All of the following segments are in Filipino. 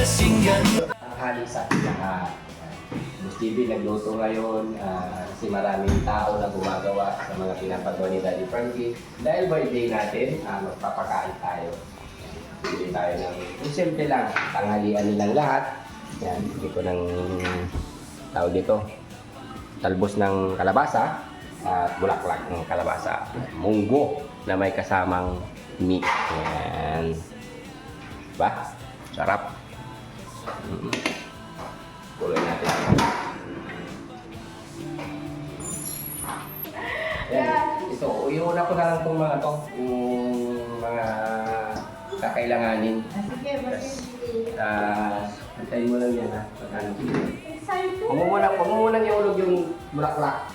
Tanghali sa lahat. Boss JB nagluto ngayon kasi maraming tao na gumagawa sa mga pinapagawa ni Daddy Frankie. Dahil birthday natin, magpapakain tayo. Bili tayo ng simple lang, tanghalian nilang lahat. Yan, hindi ko ng tawag dito. Talbos ng kalabasa at bulaklak ng kalabasa. Munggo na may kasamang meat. Yan. Diba? Sarap. Kulay natin. Yan. Ito, iuna ko na lang itong mga to. Yung mga kakailanganin. Antayin mo lang yan ha. Huwag mo munang iulog yung bulaklak.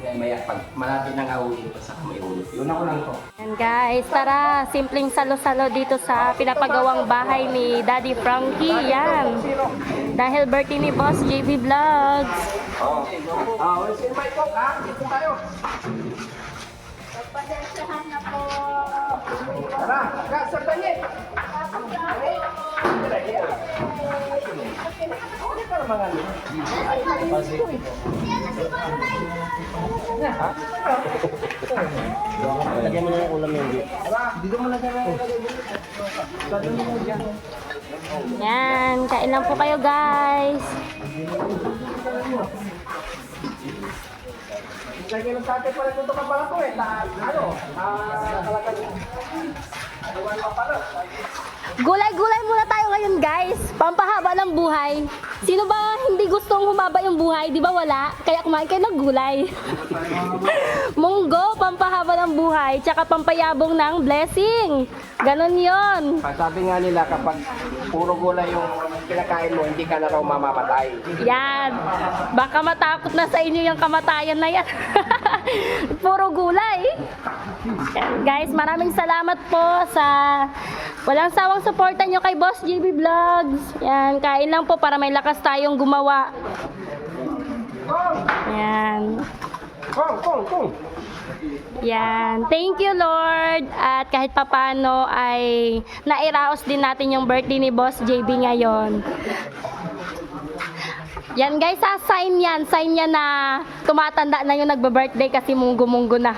Maya pag malapit ng awin ko sa may ulog. Yun ako lang to. Yan guys, tara, simpleng salo-salo dito sa pinapagawang bahay ni Daddy Frankie. Yan. Dahil birthday ni Boss JB Vlogs. Wala si Mike Cook ha? Dito tayo. Pagpasensyahan na po. Tara, kasartan niya. Lagyan mo na yung ulam yung Dito mo na Yan, kain lang po kayo guys. Lagi ng tatay pala dito ka pala po eh. Gulay-gulay muna tayo ngayon guys. Pampahaba ng buhay. Sino ba hindi gustong humaba yung buhay? Di ba wala? Kaya kumain kayo ng gulay. Munggo, pampahaba ng buhay. Tsaka pampayabong ng blessing. Ganon yon. Sabi nga nila kapag puro gulay yung kinakain mo, hindi ka na raw mamamatay. Yan. Baka matakot na sa inyo yung kamatayan na yan. Puro gulay. Yan, guys, maraming salamat po sa walang sawang suporta nyo kay Boss JB Vlogs. Yan, kain lang po para may lakas tayong gumawa. Yan. Kung. Yan. Thank you, Lord. At kahit papano ay nairaos din natin yung birthday ni Boss JB ngayon. Yan guys, sign yan. Sign yan na tumatanda na yung nagba-birthday kasi munggo-munggo na.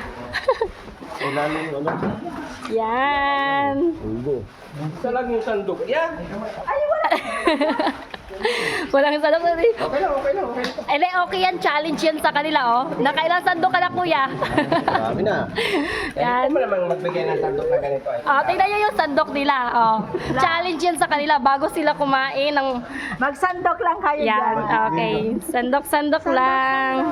Yan. Isa lang yung sandok. Yan. Ay, wala. Walang sandok. Okay lang. Eh, okay yan. Challenge yan sa kanila, oh. Nakailang sandok ka na, kuya. Marami na. Yan. Hindi mo namang magbigay ng sandok na ganito. Oh, tingnan nyo yung sandok nila. Oh. Challenge yan sa kanila bago sila kumain ng... Magsandok lang kayo Yan. dyan. Okay. Sandok-sandok lang.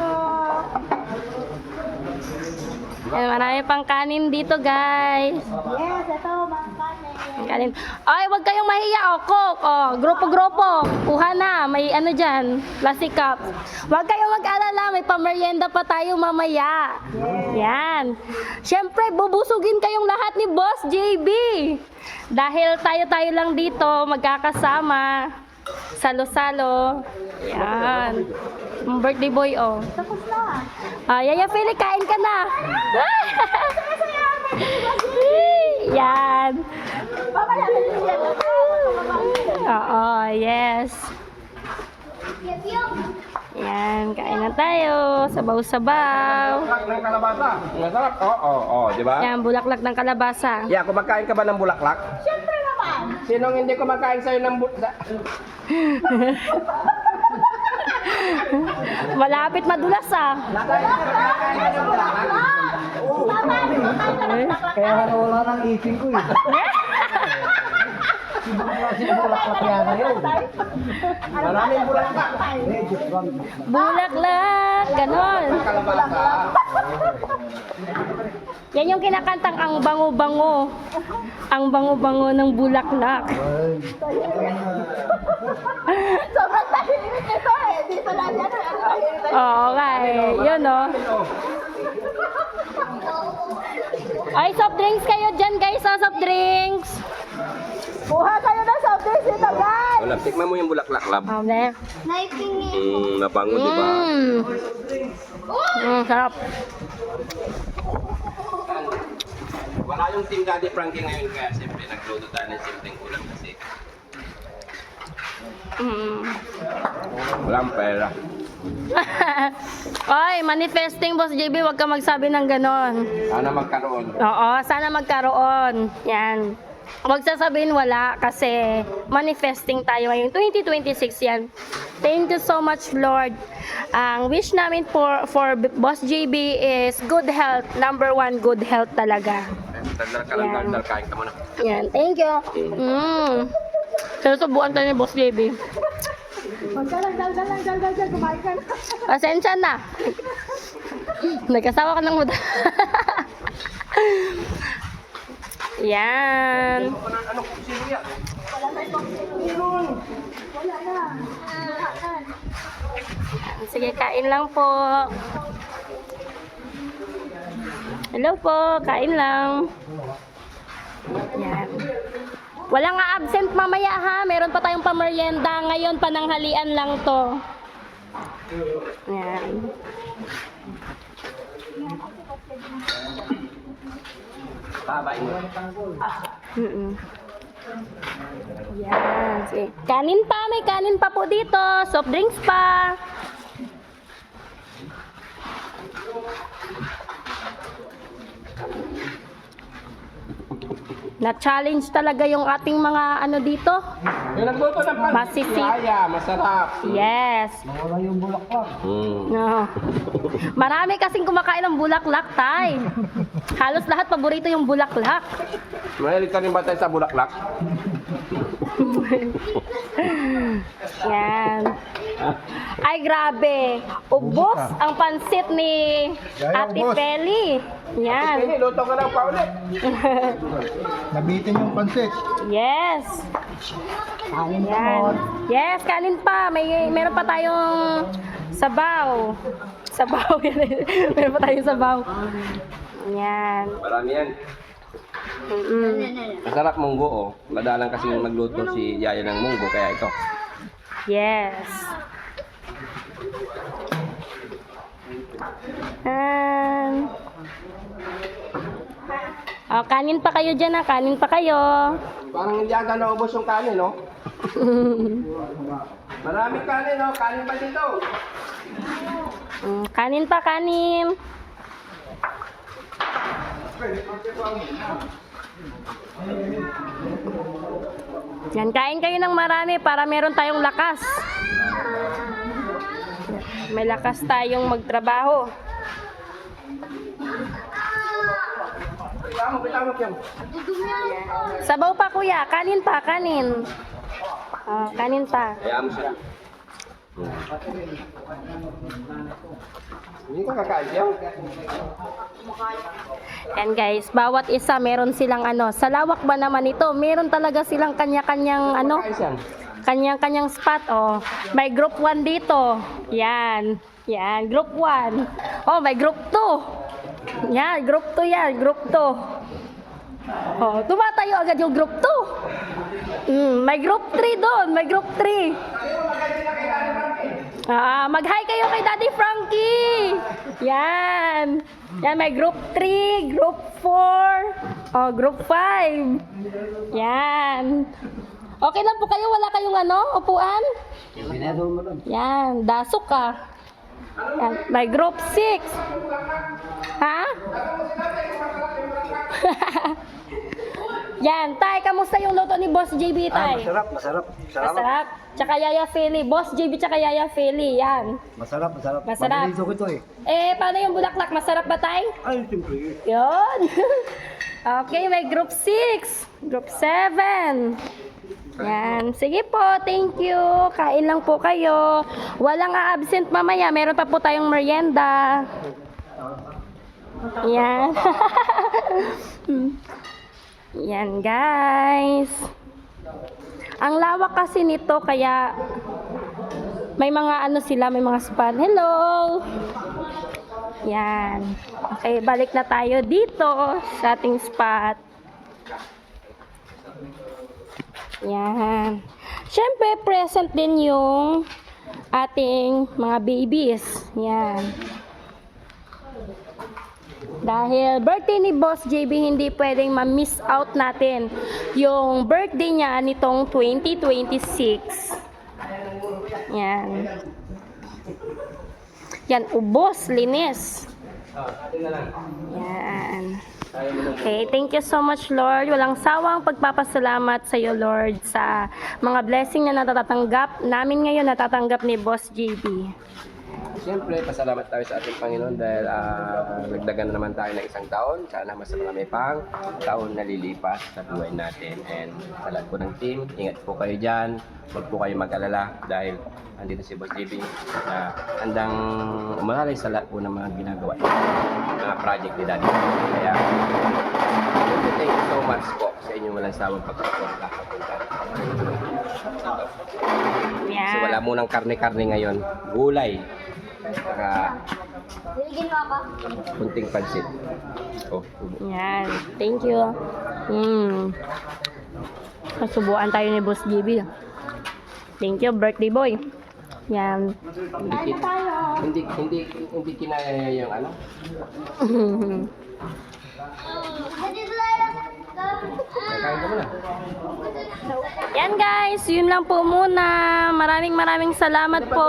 Yan, marami pang kanin dito, guys. Yes, ito, mga kanin. Kanin. Ay, wag kayong mahiya, oh, Coke. Oh, grupo-grupo. Kuha na. May ano dyan, plastic cup. Wag kayong mag-alala, may pamerienda pa tayo mamaya. Yan. Siyempre, bubusugin kayong lahat ni Boss JB. Dahil tayo-tayo lang dito, magkakasama. Salo-salo. Yan. Yung birthday boy, oh. Tapos na. Yaya Philly, kain ka na. Yan. Mamaya, naliliyan na tayo. Oo, yes. Yan, kain na tayo. Sabaw-sabaw. Bulaklak ng kalabasa. Masarap. Oo, di ba? Yan, bulaklak ng kalabasa. Yeah, kumakain ka ba ng bulaklak? Siyempre naman. Sinong hindi kumakain sa'yo ng bulaklak? Malapit madulas, ah. Kaya wala nang ipin ko eh. Ibang klase ng bulaklak yan ngayon. Maraming bulaklak. Bulaklak, ganon. Kalabasa. Yan yung kinakantang ang bango-bango. Ang bango-bango ng bulaklak. Sobrang tahimik ito eh. Dito lang yan. Oo, okay. Yun, oh. Ay, soft drinks kayo dyan, guys. Oh, soft drinks. Buha kayo na soft drinks dito, guys. Wala, tikman mo yung bulaklak, lab. Okay. Naipingin. Nabango, di ba? Sarap. Wala yung Team Daddy Frankie ngayon kaya siyempre nagluto tayo ng simpleng ulam kasi Walang pera. Oy, manifesting Boss JB, wag ka magsabi ng ganon. Sana magkaroon. Oo, sana magkaroon. Yan. Huwag sasabihin wala kasi manifesting tayo ngayong 2026 yan. Thank you so much, Lord. Ang wish namin for Boss JB is good health. Number 1, good health talaga. Daldal ka lang, Yan. daldal. Kain ka muna. Yan, thank you. Susubukan tayo ni Boss JB. Dal, kumain ka na. Pasensya na. Nagkasawa ka ng muda. Yan. Sige, kain lang po. Hello po, kain lang. Yan. Walang absent mamaya ha. Meron pa tayong pamerienda. Ngayon, pananghalian lang to. Yan. Babay mo. Yan. Sige. Kanin pa. May kanin pa po dito. Soft drinks pa. Na-challenge talaga yung ating mga ano dito. Yung nagluto ng pan. Masisip. Kaya, masarap. Yes. Nawala yung bulaklak. No. Marami kasing kumakain ng bulaklak, tay. Halos lahat paborito yung bulaklak. Mahilig ka rin ba tayo sa bulaklak? Yan. Ay, grabe. Ubos ang pansit ni Ate Feli. Yan. Hindi, luto ka lang pa ulit. Nabitin yung pansit. Yes. Yan. Yes, kanin pa. Meron pa tayong sabaw. Sabaw. Meron pa tayong sabaw. Yan. Marami yan. Masarap munggo, oh. Madalang kasi magluto si Yaya ng munggo, kaya ito. Yes. Oh, kanin pa kayo dyan, ha? Kanin pa kayo. Parang hindi ata naubos yung kanin, no? Maraming kanin, no? Kanin pa dito. Kanin pa, kanin. Yan, kain kayo ng marami para meron tayong lakas. May lakas tayong magtrabaho. Bitamok yan. Sabaw pa, kuya. Kanin pa, kanin. Oh, kanin pa. Kaya mo siya. Hindi ko kakain siya. Yan guys, bawat isa meron silang ano. Sa lawak ba naman ito, meron talaga silang kanya-kanyang ano. Kakain siya. Kanyang-kanyang spot, oh. May group 1 dito. Yan. Yan, group 1. Oh, may group 2. Yan, group 2 yan, group 2. Oh, tumatayo agad yung group 2. May group 3 doon, may group 3. Mag-hi kayo kay Daddy Frankie. Yan. Yan, may group 3, group 4, oh, group 5. Yan. Okay lang po kayo, wala kayong ano, upuan? Yan, dasok ka. Yan, may group 6. Ha? Yan, tay, kamusta yung luto ni Boss JB, tay? Masarap. Masarap. Tsaka Yaya Feli. Boss JB tsaka Yaya Feli. Yan. Masarap. Masarap. Paborito ko ito eh. Paano yung bulaklak? Masarap ba, tay? Ay, siyempre. Yun. Okay, may group 6. Group 7. Yan. Sige po, thank you. Kain lang po kayo. Walang absent mamaya. Meron pa po tayong merienda. Yan. Yan, guys. Ang lawak kasi nito, kaya may mga ano sila, may mga spot. Hello! Yan. Okay, balik na tayo dito sa ating spot. Yan. Siyempre, present din yung ating mga babies. Yan. Dahil birthday ni Boss JB, hindi pwedeng ma-miss out natin yung birthday niya nitong 2026. Yan. Yan, ubos, linis. Atin na lang. Yan. Tayo mo lang. Okay, thank you so much, Lord. Walang sawang pagpapasalamat sa iyo, Lord, sa mga blessing na natatanggap namin ngayon, natatanggap ni Boss JB. Siyempre, pasalamat tayo sa ating Panginoon dahil nagdagan na naman tayo ng isang taon. Sana mas marami pang taon na lilipas sa buhay natin. And sa lahat po ng team, ingat po kayo dyan. Huwag po kayo mag-alala dahil andito si Boss JB na handang umalalay sa lahat po ng mga ginagawa, mga project ni Daddy. Kaya, thank you so much po sa inyong walang sawang pagkapunta. Yan. So wala munang karne-karne ngayon, gulay. Saka Diligin mo ako. kunting pansit. Oh, Yan. Thank you. Kasubuan tayo ni Boss JB. Thank you, birthday boy. Yan. hindi kinaya yung ano. Kakain ka muna. Yan guys, yun lang po muna. Maraming salamat po.